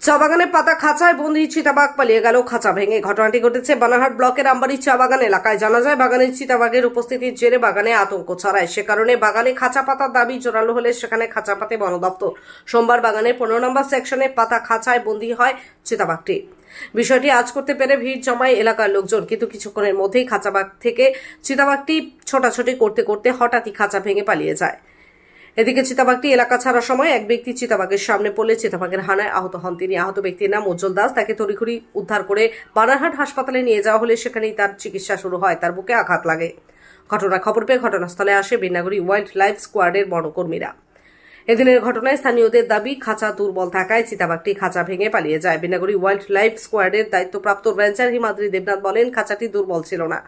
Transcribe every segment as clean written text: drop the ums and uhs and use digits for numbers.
চা বাগানে পাতা খাঁচায় বন্দি চিতাবাঘ পালিয়ে গেল খাঁচা ভেঙে। ঘটনাটি ঘটেছে বানারহাট ব্লকের আমবাড়ি চা বাগান এলাকায়। জানা যায় বাগানের চিতাবাঘের উপস্থিতির জেরে বাগানে আতঙ্ক ছড়ায়। সে কারণে বাগানে খাঁচা পাতার দাবি জোরালো হলে সেখানে খাঁচা পাতে বন দপ্তর। সোমবার বাগানের 15 নম্বর সেকশনে পাতা খাঁচায় বন্দি হয় চিতাবাঘটি। বিষয়টি আজ করতে পেরে ভিড় জমায় এলাকার লোকজন, কিন্তু কিছুক্ষণের মধ্যেই খাঁচাবাঘ থেকে চিতাবাঘটি ছোটাছুটি করতে করতে হঠাৎই খাঁচা ভেঙে পালিয়ে যায়। এদিকে চিতাবাঘটি এলাকা ছাড়ার সময় এক ব্যক্তি চিতাবাঘের সামনে পড়লে চিতাবাঘের হানায় আহত হন তিনি। আহত ব্যক্তির নাম উজ্জ্বল দাস। তাকে তড়িঘড়ি উদ্ধার করে বানারহাট হাসপাতালে নিয়ে যাওয়া হলে সেখানেই তার চিকিৎসা শুরু হয়। তার বুকে আঘাত লাগে। ঘটনার খবর পেয়ে ঘটনাস্থলে আসে বিনাগুড়ি ওয়াইল্ড লাইফ স্কোয়াডের বনকর্মীরা। এদিনের ঘটনায় স্থানীয়দের দাবি খাঁচা দুর্বল থাকায় চিতাবাঘটি খাঁচা ভেঙে পালিয়ে যায়। বিনাগুড়ি ওয়াইল্ড লাইফ স্কোয়াডের দায়িত্বপ্রাপ্ত রেঞ্জার হিমাদ্রি দেবনাথ বলেন, খাঁচাটি দুর্বল ছিল না,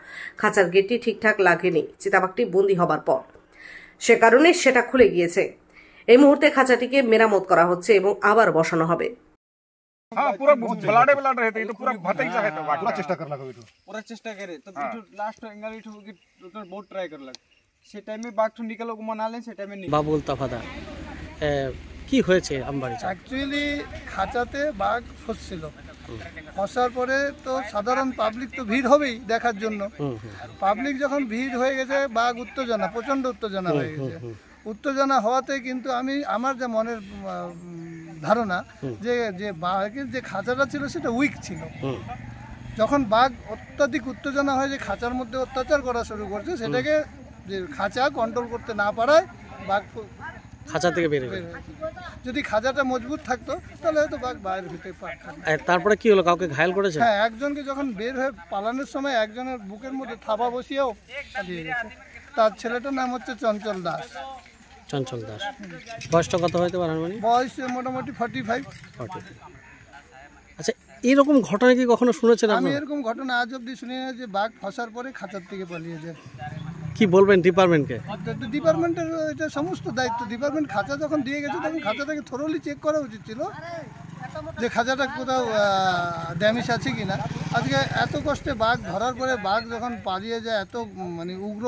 খাঁচার গেটটি ঠিকঠাক লাগেনি চিতাবাঘটি বন্দী হবার পর, সে কারণে সেটা খুলে গিয়েছে। এই মুহূর্তে খাঁচাটিকে মেরামত করা হচ্ছে এবং আবার বসানো হবে। हाँ पूरा ब्लड रहते तो पूरा भटक जाए तो पूरा चेष्टा कर लगा पूरा चेष्टा करे तो लास्ट एंगल इठो कि तो बहुत ट्राई कर लग से टाइम में बाघ निकलो को मना लें से टाइम में বাবুল তাফাদার কি হয়েছে আমবাড়ি? অ্যাকচুয়ালি খাঁচাতে বাঘ ফসছিল, ফসার পরে তো সাধারণ পাবলিক তো ভিড় হবেই দেখার জন্য। পাবলিক যখন ভিড় হয়ে গেছে বাঘ উত্তেজনা, প্রচণ্ড উত্তেজনা হয়ে গেছে। উত্তেজনা হওয়াতে কিন্তু আমার যে মনের ধারণা যে বাঘের যে খাঁচাটা ছিল সেটা উইক ছিল। যখন বাঘ অত্যাধিক উত্তেজনা হয় যে খাঁচার মধ্যে অত্যাচার করা শুরু করছে, সেটাকে যে খাঁচা কন্ট্রোল করতে না পারায় বাঘ খাঁচা থেকে বেরিয়ে গেল। যদি খাঁচাটা মজবুত থাকতো তাহলে হয়তো বাঘ বাইরে ভিতরে পারত। তারপরে কি হলো, কাউকে ঘায়েল করেছে? হ্যাঁ, একজনকে যখন বের হয়ে পালানোর সময় একজনের বুকের মধ্যে থাবা বসিয়েও পালিয়ে গেছে। তার ছেলেটার নাম হচ্ছে চঞ্চল দাস। চঞ্চল দাস বয়সটা কত হইতে পারে? বয়স মোটামুটি 45। আচ্ছা, এরকম ঘটনা কি কখনো শুনেছেন? আমি এরকম ঘটনা আজ অব্দি শুনি না যে বাঘ ফসার পরে খাঁচার থেকে পালিয়ে যায়। কি বলবেন ডিপার্টমেন্টকে? ডিপার্টমেন্টের এটা সমস্ত দায়িত্ব। ডিপার্টমেন্ট খাঁচা যখন দিয়ে গেছে তখন খাঁচাটাকে থরোলি চেক করা উচিত ছিল যে খাঁচাটা কোথাও ড্যামেজ আছে কিনা। আজকে এত কষ্টে বাঘ ধরার পরে বাঘ যখন পালিয়ে যায়, এত মানে উগ্র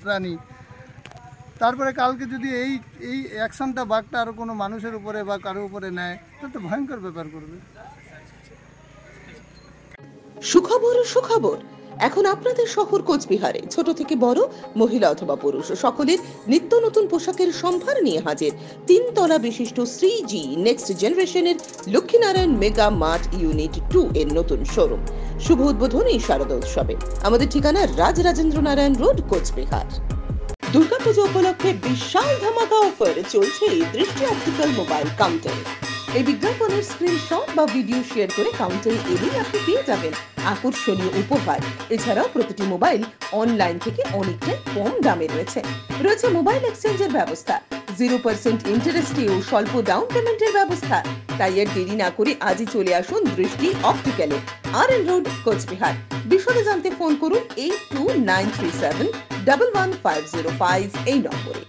প্রাণী, তারপরে কালকে যদি এই অ্যাকশনটা বাঘটা আরও কোনো মানুষের উপরে বা কারোর উপরে নেয়, তাহলে তো ভয়ঙ্কর ব্যাপার করবে। সুখবর সুখবর, এখন আপনাদের শহর কোচবিহারে ছোট থেকে বড়, মহিলা অথবা পুরুষ সকলের নিত্য নতুন পোশাকের সম্ভার নিয়ে হাজির 3 তলা বিশিষ্ট শ্রীজি নেক্সট জেনারেশনের লক্ষ্মীনারায়ণ মেগা মার্ট ইউনিট 2 এর নতুন শোরুম। শুভ উদ্বোধন এই শারদা উৎসবে। আমাদের ঠিকানা রাজরাজেন্দ্র নারায়ণ রোড, কোচবিহার। দুর্গাপুজো উপলক্ষে বিশাল ধামাকা অফার চলছে দৃষ্টি অপটিক্যাল মোবাইল কাউন্টারে। এই বিজ্ঞাপনের স্ক্রিনশট বা ভিডিও শেয়ার করে কাউন্টারে এলেই আপনি পেয়ে যাবেন আকর্ষণীয় উপহার। এছাড়াও প্রতিটি মোবাইল অনলাইন থেকে অনেকটাই কম দামে রয়েছে। মোবাইল এক্সচেঞ্জের ব্যবস্থা, 0% ইন্টারেস্টে ও স্বল্প ডাউন পেমেন্টের ব্যবস্থা। তাই আর দেরি না করে আজই চলে আসুন দৃষ্টি অপটিক্যালে, RN রোড, কোচবিহার। বিশদে জানতে ফোন করুন 82937 11505 এই নম্বরে।